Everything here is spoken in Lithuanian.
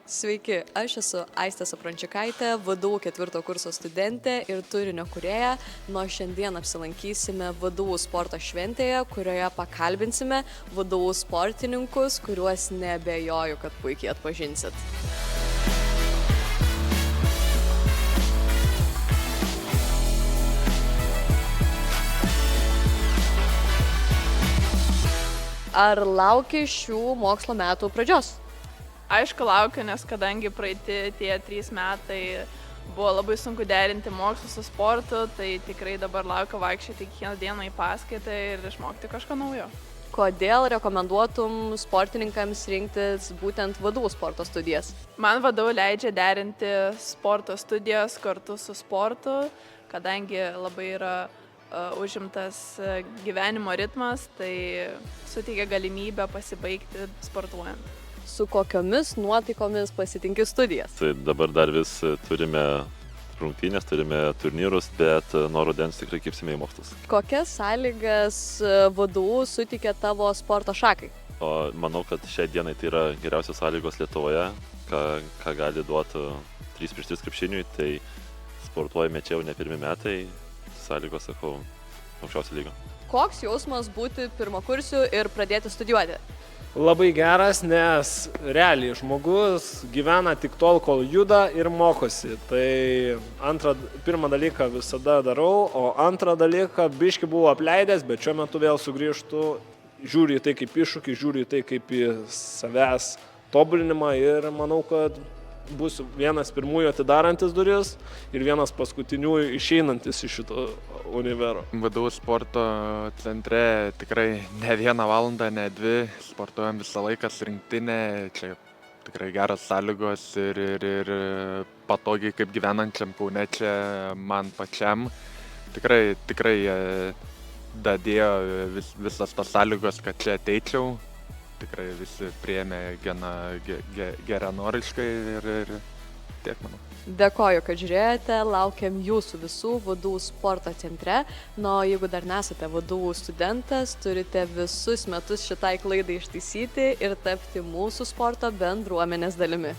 Sveiki, aš esu Aistė Saprončikaitė, VDU 4 kurso studentė ir turinio kūrėja. Nuo šiandien apsilankysime VDU sporto šventėje, kurioje pakalbinsime VDU sportininkus, kuriuos neabejoju, kad puikiai atpažinsit. Ar lauki šių mokslo metų pradžios? Aišku, laukiu, nes kadangi praeiti tie 3 metai buvo labai sunku derinti mokslus su sportu, tai tikrai dabar laukiu vaikščioti kiekvieną dieną į paskaitą ir išmokti kažką naujo. Kodėl rekomenduotum sportininkams rinktis būtent VDU sporto studijas? Man VDU leidžia derinti sporto studijas kartu su sportu, kadangi labai yra užimtas gyvenimo ritmas, tai suteikia galimybę pasibaigti sportuojant. Su kokiomis nuotaikomis pasitinki studijas? Tai dabar dar vis turime rungtynės, turime turnyrus, bet nuo rudens tikrai kibsime į mokslus. Kokias sąlygas VDU suteikia tavo sporto šakai? O manau, kad šiai dienai tai yra geriausios sąlygos Lietuvoje, ką gali duoti 3x3 krepšiniui, tai sportuojame čia jau ne pirmi metai, sąlygos, sakau, aukščiausio lygio. Koks jausmas būti pirmakursiu ir pradėti studijuoti? Labai geras, nes realiai žmogus gyvena tik tol, kol juda ir mokosi. Tai pirmą dalyką visada darau, o antrą dalyką biški buvau apleidęs, bet šiuo metu vėl sugrįžtu, žiūriu į tai kaip iššūkį, žiūriu į tai kaip į savęs tobulinimą ir manau, kad bus vienas pirmųjų atidarantis duris ir vienas paskutiniųjų išeinantis iš šito univero. VDU sporto centre tikrai ne 1 valandą, ne 2, sportuojam visą laiką su rinktinė, čia tikrai geros sąlygos ir patogiai kaip gyvenančiam Kaune čia man pačiam. Tikrai dadėjo visas tos sąlygos, kad čia ateičiau. Tikrai visi priėmė geranoriškai ir tiek, manau. Dėkoju, kad žiūrėjote, laukiam jūsų visų VDU sporto centre. Na, o jeigu dar nesate VDU studentas, turite visus metus šitai klaidai ištaisyti ir tapti mūsų sporto bendruomenės dalimi.